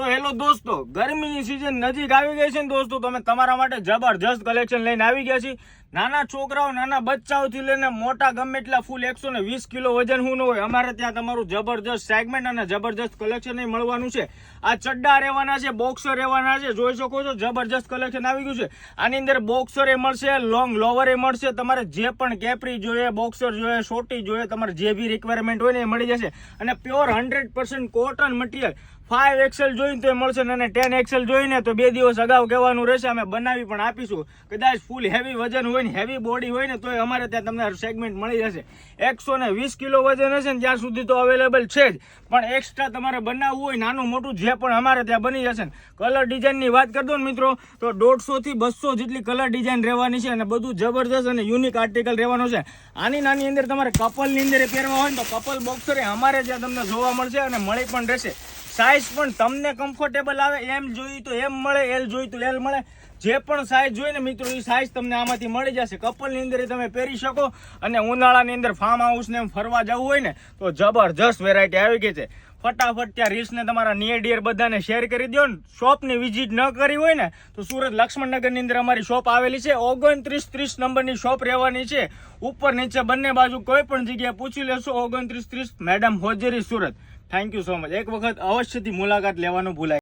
તો હેલો દોસ્તો, ગરમીની સિઝન નજીક આવી ગઈ છે ને દોસ્તો, તમે તમારા માટે જબરજસ્ત કલેક્શન લઈને આવી ગયા છીએ. નાના છોકરાઓ, નાના બચ્ચાઓથી લઈને મોટા ગમે એટલા ફૂલ 120 કિલો વજન હું ન હોય, અમારે ત્યાં તમારું જબરજસ્ત સેગમેન્ટ અને જબરજસ્ત કલેક્શન મળવાનું છે. આ ચડ્ડા રહેવાના છે, બોક્સર રહેવાના છે, જોઈ શકો છો જબરજસ્ત કલેક્શન આવી ગયું છે. આની અંદર બોક્સર એ મળશે, લોંગ લોવર એ મળશે, તમારે જે પણ કેપરી જોઈએ, બોક્સર જોઈએ, શોર્ટી જોઈએ, તમારે જે બી રિક્વાયરમેન્ટ હોય ને એ મળી જશે. અને પ્યોર 100% કોટન મટીરિયલ 5XL જોઈને તો એ મળશે અને 10XL જોઈને તો 2 દિવસ અગાઉ કહેવાનું રહેશે, અમે બનાવી પણ આપીશું. કદાચ ફૂલ હેવી વજન હોય ને, હેવી બોડી હોય ને તો અમારે ત્યાં તમને સેગમેન્ટ મળી જશે. 120 કિલો વજન હશે ને ત્યાં સુધી તો અવેલેબલ છે જ, પણ એક્સ્ટ્રા તમારે બનાવવું હોય નાનું મોટું જે પણ અમારે ત્યાં બની જશે. કલર ડિઝાઇનની વાત કરી દો ને મિત્રો, તો 150 થી 200 જેટલી કલર ડિઝાઇન રહેવાની છે અને બધું જબરદસ્ત અને યુનિક આર્ટિકલ રહેવાનું છે. આની અંદર તમારે કપલની અંદર પહેરવા હોય ને તો કપલ બોક્સર અમારે ત્યાં તમને જોવા મળશે અને મળી પણ રહેશે. સાઇઝ પણ તમને કમ્ફર્ટેબલ આવે, એમ જોઈએ તો એમ મળે, એલ જોઈએ તો એલ મળે. જે પણ સાઇઝ જોઈએ ને મિત્રો એ સાઇઝ તમને આમાંથી મળી જશે. કપલની અંદર તમે પહેરી શકો અને ઉનાળાની અંદર ફાર્મ હાઉસ ને ફરવા જવું હોય ને તો જબરજસ્ત વેરાયટી આવી ગઈ છે. ફટાફટ ત્યાં રીલ્સને તમારા નિયર ડિયર બધાને શેર કરી દો ને. શોપની વિઝિટ ન કરી હોય ને તો સુરત લક્ષ્મણનગરની અંદર અમારી શોપ આવેલી છે. 29-30 નંબરની શોપ રહેવાની છે. ઉપર નીચે બંને બાજુ કોઈ પણ જગ્યાએ પૂછી લેશો 29-30 madam hosiery Surat. Thank you so much. એક વખત અવશ્યથી મુલાકાત લેવાનું ભૂલાય.